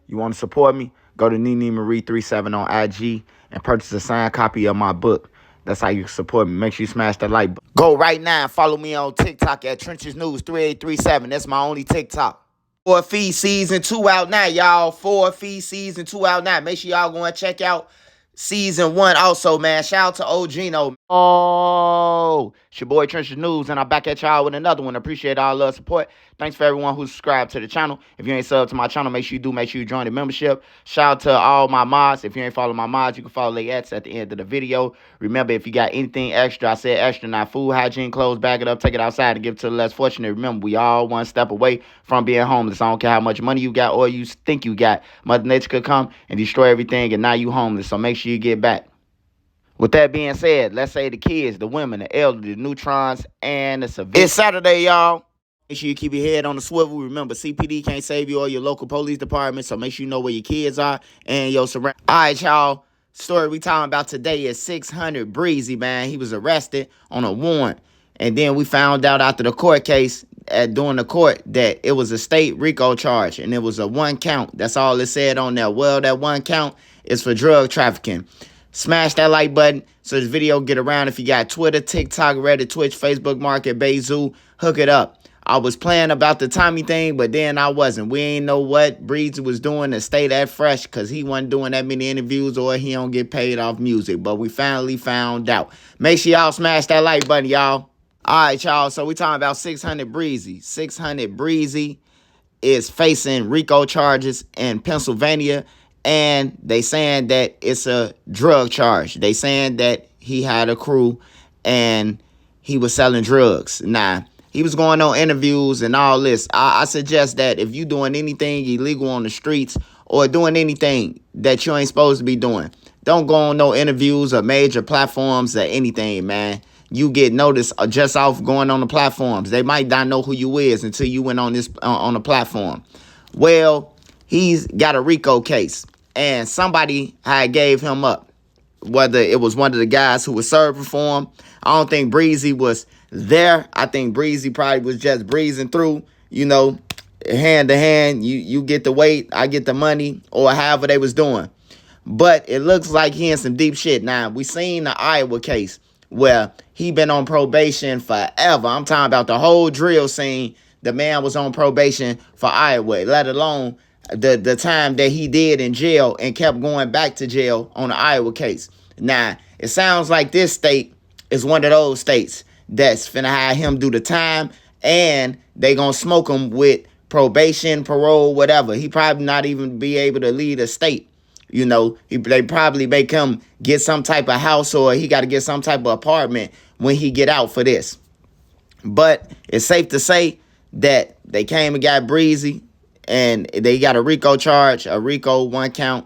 You want to support me? Go to Nene Marie 37 on IG and purchase a signed copy of my book. That's how you support me. Make sure you smash that like button. Go right now and follow me on TikTok at Trenches News 3837. That's my only TikTok. For Feed Season 2 out now, y'all. For Feed Season 2 out now. Make sure y'all go and check out Season 1 also, man. Shout out to Ogino. Oh, it's your boy Trenches News, and I'm back at y'all with another one. Appreciate all the support. Thanks for everyone who subscribed to the channel. If you ain't subbed to my channel, make sure you do. Make sure you join the membership. Shout out to all my mods. If you ain't follow my mods, you can follow their at the end of the video. Remember, if you got anything extra, I said extra, not food, hygiene, clothes, bag it up, take it outside, and give it to the less fortunate. Remember, we all one step away from being homeless. I don't care how much money you got or you think you got. Mother Nature could come and destroy everything, and now you homeless. So make sure you get back. With that being said, let's say the kids, the women, the elderly, the neutrons, and the civilians. It's Saturday, y'all. Make sure you keep your head on the swivel. Remember, CPD can't save you or your local police department, so make sure you know where your kids are and your surroundings. All right, y'all. Story we talking about today is 600 Breezy, man. He was arrested on a warrant. And then we found out after the court case, during the court, that it was a state Rico charge, and it was a 1 count. That's all it said on there. Well, that 1 count is for drug trafficking. Smash that like button so this video get around. If you got Twitter, TikTok, Reddit, Twitch, Facebook Market, Bayzoo, hook it up. I was playing about the Tommy thing, but then I wasn't. We ain't know what Breezy was doing to stay that fresh because he wasn't doing that many interviews or he don't get paid off music. But we finally found out. Make sure y'all smash that like button, y'all. All right, y'all. So we talking about 600 Breezy. 600 Breezy is facing Rico charges in Pennsylvania. And they saying that it's a drug charge. They saying that he had a crew and he was selling drugs. Nah, he was going on interviews and all this. I suggest that if you doing anything illegal on the streets or doing anything that you ain't supposed to be doing, don't go on no interviews or major platforms or anything, man. You get noticed just off going on the platforms. They might not know who you is until you went on this on the platform. Well, he's got a Rico case. And somebody had gave him up, whether it was one of the guys who was serving for him. I don't think Breezy was there. I think Breezy probably was just breezing through, you know, hand to hand. You get the weight, I get the money, or however they was doing. But it looks like he in some deep shit. Now, we seen the Iowa case where he been on probation forever. I'm talking about the whole drill scene. The man was on probation for Iowa, let alone the time that he did in jail and kept going back to jail on the Iowa case. Now, it sounds like this state is one of those states that's finna have him do the time and they gonna smoke him with probation, parole, whatever. He probably not even be able to leave the state. You know, they probably make him get some type of house or he got to get some type of apartment when he get out for this. But it's safe to say that they came and got Breezy. And they got a Rico charge, a Rico 1 count,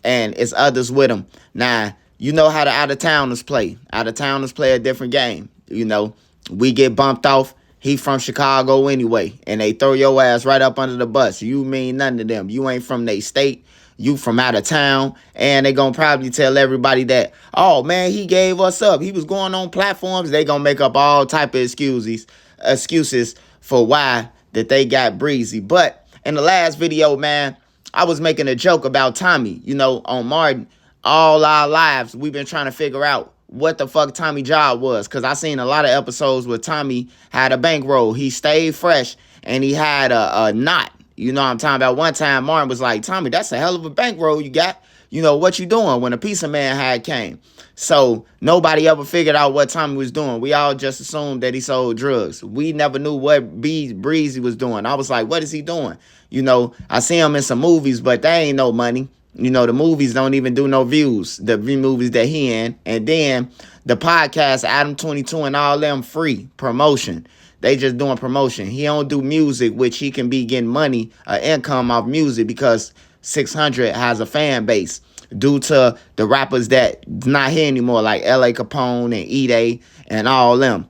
and it's others with them. Now, you know how the out-of-towners play. Out-of-towners play a different game. You know, we get bumped off. He from Chicago anyway, and they throw your ass right up under the bus. You mean nothing to them. You ain't from their state. You from out of town, and they gonna probably tell everybody that, oh, man, he gave us up. He was going on platforms. They gonna make up all type of excuses for why that they got Breezy. But in the last video, man, I was making a joke about Tommy. You know, on Martin, all our lives, we've been trying to figure out what the fuck Tommy job was. Because I seen a lot of episodes where Tommy had a bankroll. He stayed fresh, and he had a knot. You know what I'm talking about? One time, Martin was like, Tommy, that's a hell of a bankroll you got. You know, what you doing when a pizza man had came? So nobody ever figured out what Tommy was doing. We all just assumed that he sold drugs. We never knew what Breezy was doing. I was like, what is he doing? You know, I see him in some movies, but they ain't no money. You know, the movies don't even do no views, the movies that he in. And then the podcast, Adam 22 and all them free promotion. They just doing promotion. He don't do music, which he can be getting money, income off music because 600 has a fan base due to the rappers that not here anymore, like L.A. Capone and E-Day and all them.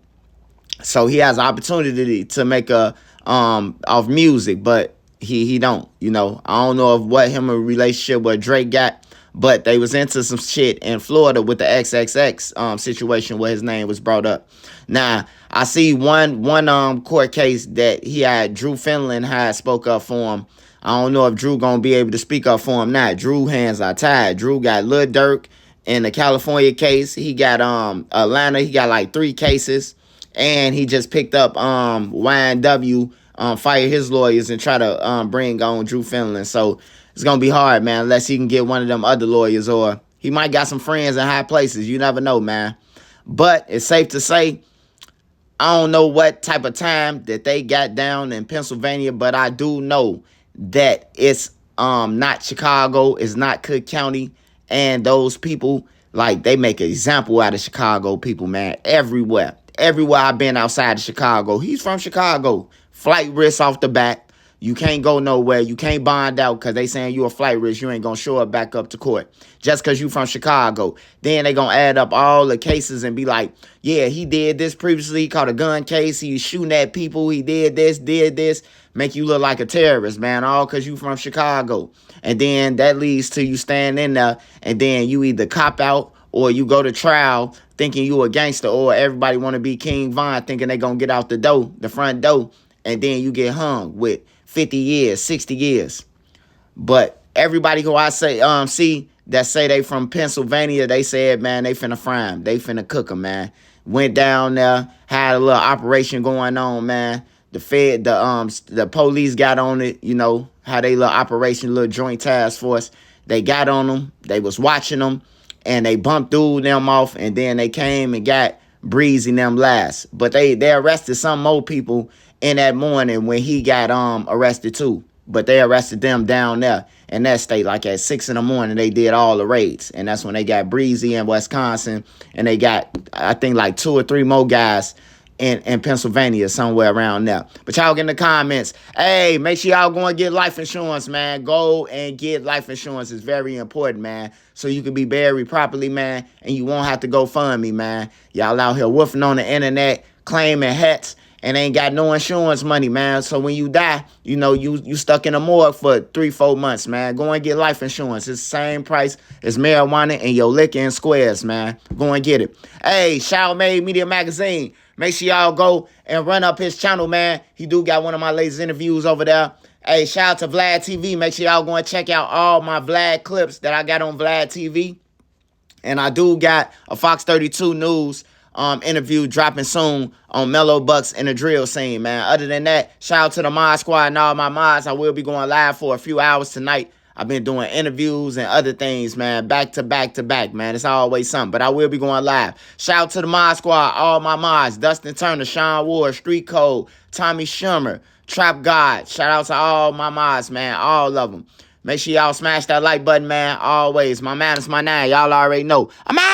So he has an opportunity to make a off music, but he don't. You know, I don't know of what him a relationship with Drake got, but they was into some shit in Florida with the XXX situation where his name was brought up. Now, I see one court case that he had, Drew Finland had spoke up for him I don't know if Drew gonna be able to speak up for him now. Drew hands are tied. Drew got Lil Durk in the California case. He got Atlanta. He got like 3 cases, and he just picked up YNW, fire his lawyers and try to bring on Drew Finland. So it's gonna be hard, man, unless he can get one of them other lawyers, or he might got some friends in high places. You never know, man. But it's safe to say, I don't know what type of time that they got down in Pennsylvania, but I do know that it's not Chicago, it's not Cook County, and those people, like, they make an example out of Chicago people, man, everywhere. Everywhere I've been outside of Chicago. He's from Chicago. Flight risk off the bat. You can't go nowhere. You can't bond out because they saying you a flight risk. You ain't going to show up back up to court just because you from Chicago. Then they going to add up all the cases and be like, yeah, he did this previously. He caught a gun case. He was shooting at people. He did this. Make you look like a terrorist, man, all because you from Chicago. And then that leads to you staying in there, and then you either cop out or you go to trial thinking you a gangster, or everybody want to be King Von thinking they going to get out the front door, and then you get hung with 50 years, 60 years. But everybody who I say see that say they from Pennsylvania, they said, man, they finna fry them. They finna cook them, man. Went down there, had a little operation going on, man. The police got on it, you know, how they little operation, little joint task force. They got on them. They was watching them, and they bumped through them off, and then they came and got Breezy and them last. But they arrested some more people in that morning when he got arrested too. But they arrested them down there in that state, like at 6 in the morning. They did all the raids, and that's when they got Breezy in Wisconsin, and they got, I think, like 2 or 3 more guys in Pennsylvania, somewhere around there. But y'all get in the comments, hey, make sure y'all go and get life insurance, man. Go and get life insurance. It's very important, man, so you can be buried properly, man, and you won't have to go fund me, man. Y'all out here woofing on the internet, claiming hats, and ain't got no insurance money, man. So when you die, you know, you stuck in a morgue for 3-4 months, man. Go and get life insurance. It's the same price as marijuana and your liquor and squares, man. Go and get it. Hey, Shaw Made Media Magazine. Make sure y'all go and run up his channel, man. He do got one of my latest interviews over there. Hey, shout out to Vlad TV. Make sure y'all go and check out all my Vlad clips that I got on Vlad TV. And I do got a Fox 32 News interview dropping soon on Mellow Bucks and the drill scene, man. Other than that, shout out to the Mod Squad and all my mods. I will be going live for a few hours tonight. I've been doing interviews and other things, man, back to back to back, man. It's always something, but I will be going live. Shout out to the Mod Squad, all my mods, Dustin Turner, Sean Ward, Street Code, Tommy Schumer, Trap God. Shout out to all my mods, man, all of them. Make sure y'all smash that like button, man, always. My man is my name. Y'all already know. I'm out.